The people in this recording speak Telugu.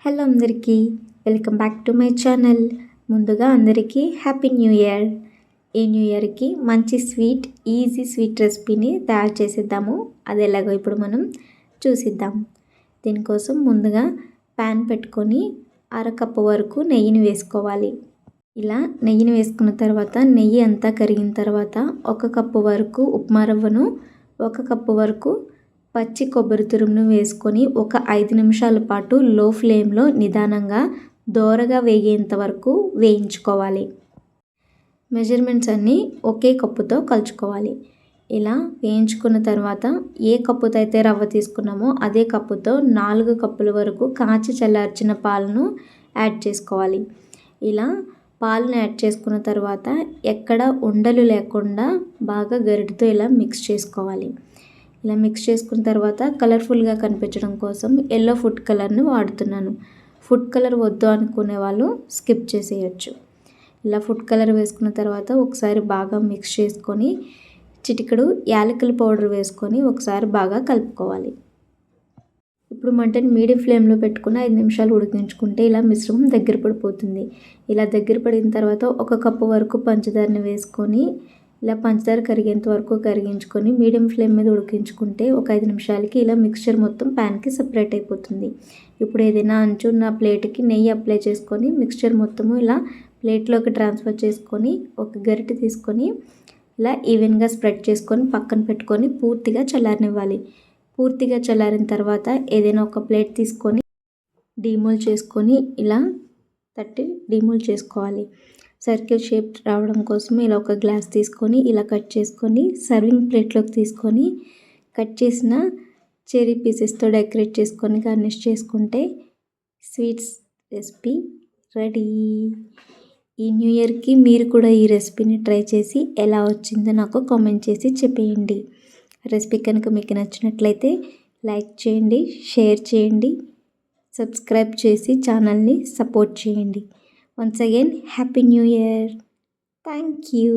హలో అందరికీ, welcome back to my channel. ముందుగా అందరికీ హ్యాపీ న్యూ ఇయర్. ఈ న్యూ ఇయర్కి మంచి ఈజీ స్వీట్ రెసిపీని తయారు చేసేద్దాము. అది ఎలాగో ఇప్పుడు మనం చూసిద్దాం. దీనికోసం ముందుగా ప్యాన్ పెట్టుకొని అరకప్పు వరకు నెయ్యిని వేసుకోవాలి. ఇలా నెయ్యిని వేసుకున్న తర్వాత నెయ్యి అంతా కరిగిన తర్వాత 1 కప్పు వరకు ఉప్మా రవ్వను, 1 కప్పు వరకు పచ్చి కొబ్బరి తురుమును వేసుకొని ఒక 5 నిమిషాల పాటు లో ఫ్లేమ్లో నిదానంగా దోరగా వేగేంత వరకు వేయించుకోవాలి. మెజర్మెంట్స్ అన్నీ ఒకే కప్పుతో కలుచుకోవాలి. ఇలా వేయించుకున్న తర్వాత ఏ కప్పుతో అయితే రవ్వ తీసుకున్నామో అదే కప్పుతో 4 కప్పుల వరకు కాచి చల్లార్చిన పాలను యాడ్ చేసుకోవాలి. ఇలా పాలను యాడ్ చేసుకున్న తర్వాత ఎక్కడ ఉండలు లేకుండా బాగా గరిటెతో ఇలా మిక్స్ చేసుకోవాలి. ఇలా మిక్స్ చేసుకున్న తర్వాత కలర్ఫుల్గా కనిపించడం కోసం ఎల్లో ఫుడ్ కలర్ని వాడుతున్నాను. ఫుడ్ కలర్ వద్దు అనుకునే వాళ్ళు స్కిప్ చేసేయచ్చు. ఇలా ఫుడ్ కలర్ వేసుకున్న తర్వాత ఒకసారి బాగా మిక్స్ చేసుకొని చిటికెడు యాలకుల పౌడర్ వేసుకొని ఒకసారి బాగా కలుపుకోవాలి. ఇప్పుడు మంటని మీడియం ఫ్లేమ్లో పెట్టుకుని 5 నిమిషాలు ఉడికించుకుంటే ఇలా మిశ్రమం దగ్గర పడిపోతుంది. ఇలా దగ్గర పడిన తర్వాత 1 కప్పు వరకు పంచదారని వేసుకొని ఇలా పంచదార కరిగేంత వరకు కరిగించుకొని మీడియం ఫ్లేమ్ మీద ఉడికించుకుంటే ఒక 5 నిమిషాలకి ఇలా మిక్స్చర్ మొత్తం ప్యాన్కి సపరేట్ అయిపోతుంది. ఇప్పుడు ఏదైనా అంచున్న ప్లేట్కి నెయ్యి అప్లై చేసుకొని మిక్స్చర్ మొత్తము ఇలా ప్లేట్లోకి ట్రాన్స్ఫర్ చేసుకొని ఒక గరిటె తీసుకొని ఇలా ఈవెన్గా స్ప్రెడ్ చేసుకొని పక్కన పెట్టుకొని పూర్తిగా చల్లారనివ్వాలి. పూర్తిగా చల్లారిన తర్వాత ఏదైనా ఒక ప్లేట్ తీసుకొని డీమోల్ చేసుకొని ఇలా తట్టి డీమోల్ చేసుకోవాలి. సర్కిల్ షేప్ రావడం కోసం ఇలా ఒక గ్లాస్ తీసుకొని ఇలా కట్ చేసుకొని సర్వింగ్ ప్లేట్లోకి తీసుకొని కట్ చేసిన చెర్రీ పీసెస్తో డెకరేట్ చేసుకొని గార్నిష్ చేసుకుంటే స్వీట్స్ రెసిపీ రెడీ. ఈ న్యూ ఇయర్కి మీరు కూడా ఈ రెసిపీని ట్రై చేసి ఎలా వచ్చిందో నాకు కామెంట్ చేసి చెప్పేయండి. రెసిపీ కనుక మీకు నచ్చినట్లయితే లైక్ చేయండి, షేర్ చేయండి, సబ్స్క్రైబ్ చేసి ఛానల్ని సపోర్ట్ చేయండి. Once again, Happy New Year. Thank you.